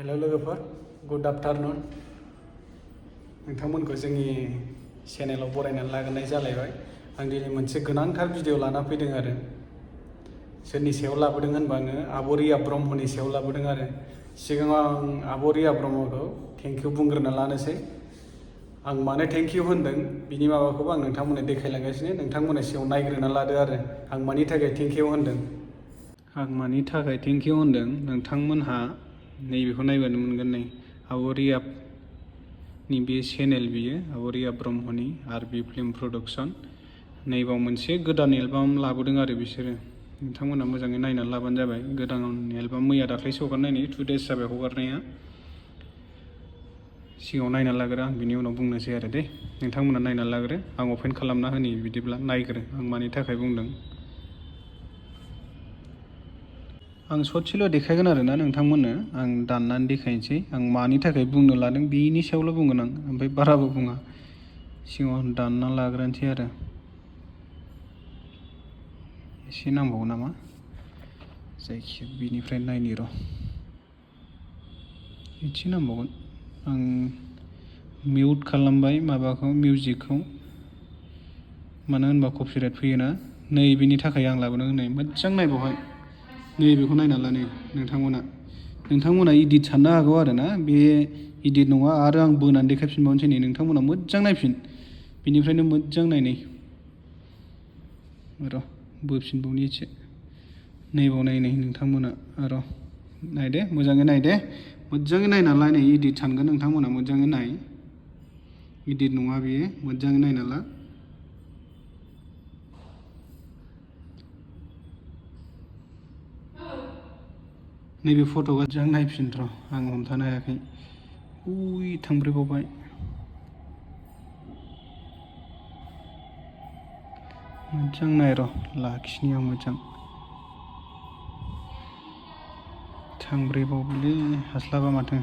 हेल' लोगोफोर, good afternoon. नोंथांमोनखौ जोंनि चेनेलाव बरायनानै लाग्रोनाय जालायबाय। आं दिनै मोनसे गोनांथार भिडिअ लाना फैदों आरो सोरनि सायाव लाबोदों होनबा आङो आब' रिया ब्रह्मनि सायाव लाबोदों आरो सिगाङाव आं आब' रिया ब्रह्मखौ थेंकिउ बुंग्रोना लानोसै। आं मानो थेंकिउ होनदों बिनि माबाखौबो आं नोंथांमोननो देखायलांगासिनो। नोंथांमोननि सिगाङाव नायग्रोना लादो आरो आं मानि थाखाय थेंकिउ होनदों। आं मानि थाखाय थेंकिउ होनदों नोंथांमोनहा नैबेखौ नायबानो मोनगोन। नै आब' रियानि बे चेनेल, बियो आब' रिया ब्रह्मनि आरबि फिल्म प्रडाक्सन। नैबाव मोनसे गोदान एलबाम लाबोदों आरो बिसोरो। नोंथांमोनहा मोजाङै नायनानै लाबानो जाबाय। गोदान एलबाम मैया दाख्लैसो हगारनाय, नै 2 days जाबाय हगारनाया। सिगाङाव नायना लाग्रो, आं बिनि उनाव बुंनोसै आरो दे। नोंथांमोना नायना लाग्रो, आं अपेन खालामना होनि। बिदिब्ला नायग्रो आं मानि थाखाय बुंदों। आं ससेल' देखायगोन आरो ना नोंथांमोननो, आं दाननानै देखायनोसै। आं मानि थाखाय बुंनो लादों बेनि सायावल' बुंगोन आं, ओमफ्राय बाराबो बुङा। सिगाङाव दानना लाग्रोनोसै आरो एसे नांबावो नामा, जायखिया बिनिफ्राय नायनि र'। एसे नांबावगोन। आं मिउट खालामबाय माबाखौ, मिउजिकखौ, मानो होनबा कपिराइट फैयोना। नै बिनि थाखाय आं लाबोदों। नै मोजां नाय बेवहाय, नैबेखौ नायना ला। नै नोंथांमोना इडिट साननो हागौ आरो ना, बे इडिट नङा। आरो आं बोनानै देखायफिनबावनोसै। नै नोंथांमोना मोजां नायफिन, बिनिफ्रायनो मोजां नाय। नै र' बोफिनबावनि एसे। नैबाव नाय, नै नोंथांमोना र' नाय दे, मोजाङै नाय दे, मोजाङै नायना ला। नै इडिट सानगोन नोंथांमोना, मोजाङै नाय। इडिट नङा बेयो, मोजाङै नायना ला। नैबे फट'खौ मोजां नायफिन र', आं हमथानो हायाखै। थांब्रैबावबाय। मोजां नाय र', लाखिनि आं मोजां। थांब्रैबावबायलै, हास्लाबा माथो,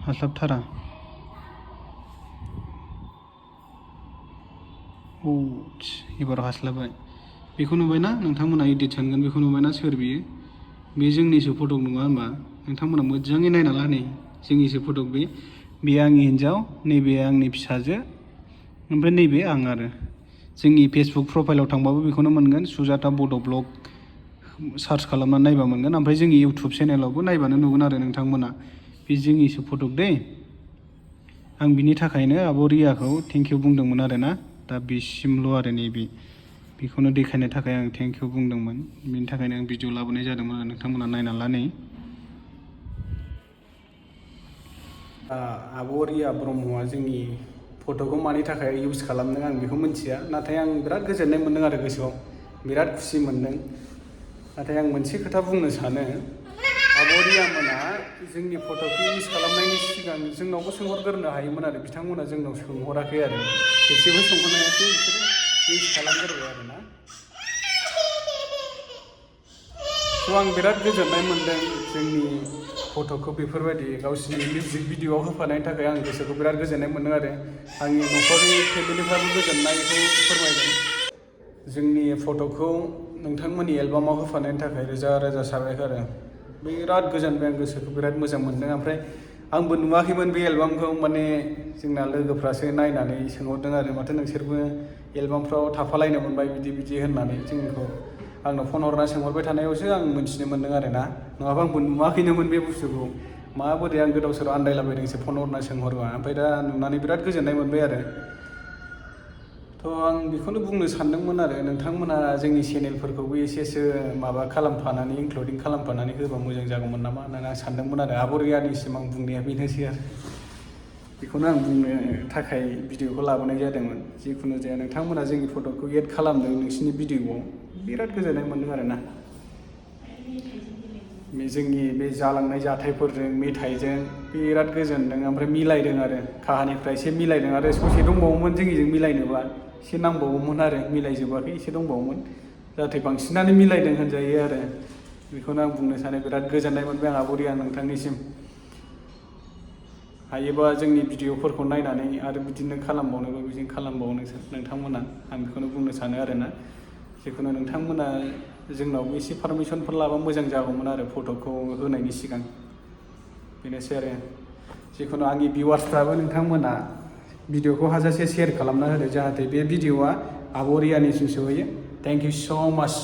हास्लाबथारा। एबार हास्लाबबाय। बेखौ नुबायना नोंथांमोना, इडिट सानगोन। बेखौ नुबायना, सोर बियो? बे जोंनिसो फटक नङा होनबा? नोंथांमोना मोजाङै नायना ला। नै जोंनिसो फटक बे आंनि हिन्जाव, नैबे आंनि फिसाजो, ओमफ्राय नैबे आं आरो। जोंनि फेसबुक प्रफाइलाव थांबाबो बेखौनो मोनगोन, सुजाता बड' ब्लग सार्च खालामनानै नायबा मोनगोन। ओमफ्राय जोंनि इउटुब चेनेलावबो नायबानो नुगोन आरो नोंथांमोना। बे जोंनिसो फटक दे। आं बिनि थाखायनो आब' रियाखौ थेंकिउ बुंदोंमोन आरो ना। दा बिसिमल' आरो बेखौनो देखायनो थाखाय आं थेंकिउ बुंदोंमोन। बिनि थाखायनो आं भिडिअ लाबोनाय जादोंमोन आरो नोंथांमोना नायना ला। नै आब' रिया ब्रह्मआ जोंनि फट'खौ मानि थाखाय इउज खालामदों आं बेखौ मिथिया, नाथाय आं बिराद गोजोननाय मोन्दों आरो गोसोआव बिराद खुसि मोन्दों। नाथाय आं मोनसे खोथा बुंनो सानो, आब' रिया मोना जोंनि फट'खौ इउज खालामनायनि सिगां जोंनावबो सोंहरग्रोनो हायोमोन आरो। बिथांमोना जोंनाव सोंहराखै आरो, खेबसेबो सोंहरनायासै, बिसोरो इउज खालामग्रोबाय आरो ना। आं बिराद गोजोननाय मोन्दों जोंनि फट'खौ बेफोरबायदि गावसिनि मिउजिक भिडिअ'आव होफानायनि थाखाय। आं गोसोखौ बिराद गोजोननाय मोन्दों आरो आंनि न'खरनि फेमिलिफ्राबो गोजोननायखौ फोरमायदों। जोंनि फट'खौ नोंथांमोननि एलबामाव होफानायनि थाखाय रोजा रोजा साबायखर आरो। बिराद गोजोनबाय, आं गोसोखौ बिराद मोजां मोन्दों। ओमफ्राय आंबो नुवाखैमोन बे एलबामखौ, माने जोंना लोगोफ्रासो नायनानै सोंहरदों आरो, माथो नोंसोरबो एलबामफ्राव थाफालायनो मोनबाय बिदि होननानै जोंखौ आंनो फन हरना सोंहरबाय थानायावसो आं मोनथिनो मोन्दों आरो ना। नङाबा आंबो नुवाखैनोमोन बे बुस्थुखौ। माबोरै आं गोदाव सोराव आन्दायलाबायदोंसो फन हरना सोंहरबा। ओमफ्राय दा नुनानै बिराद गोजोननाय मोनबाय आरो। आं बेखौनो बुंनो सानदोंमोन आरो, नोंथांमोना जोंनि चेनेलफोरखौबो एसेसो माबा खालामफानानै, इनक्लुडिं खालामफानानै होबा मोजां जागौमोन नामा होननानै आं सानदोंमोन आरो। आब' रियानिसिम आं बुंनाया बेनोसै आरो। बेखौनो आं बुंनो थाखाय भिडिअखौ लाबोनाय जादोंमोन। जिखुनु जाया नोंथांमोना जोंनि फट'खौ एड खालामदों नोंसिनि भिडिअआव, बिराद गोजोननाय मोन्दों आरो ना। जोंनि बे जालांनाय जाथायफोरजों, मेथाइजों बिराद गोजोनदों। ओमफ्राय मिलायदों आरो, काहानिफ्रा एसे मिलायदों। आरो ससे दंबावोमोन जोंनिजों मिलायनोबा, एसे नांबावोमोन आरो, मिलायजोबाखै, एसे दंबावोमोन। जाहाथे बांसिनानो मिलायदों होनजायो आरो। बेखौनो आं बुंनो सानो, बिराद गोजोननाय मोनबाय आं आब' रिया नोंथांनिसिम। हायोबा जोंनि भिडिअफोरखौ नायनानै आरो बिदिनो खालामबावनोबा बिदिनो खालामबावनो नोंथांमोना, आं बेखौनो बुंनो सानो आरो ना। जिखुनु नोंथांमोना जोंनावबो एसे पारमिसनफोर लाबा मोजां जागौमोन आरो फट'खौ होनायनि सिगां। बेनोसै आरो जिखुनु आंनि भिउवार्सफ्राबो नोंथांमोना भिडिअखौ हाजासे शेयार खालामना होदो जाहाथे बे भिडिअआ आब' रियानिसिम सहैयो। थेंक इउ स' माच।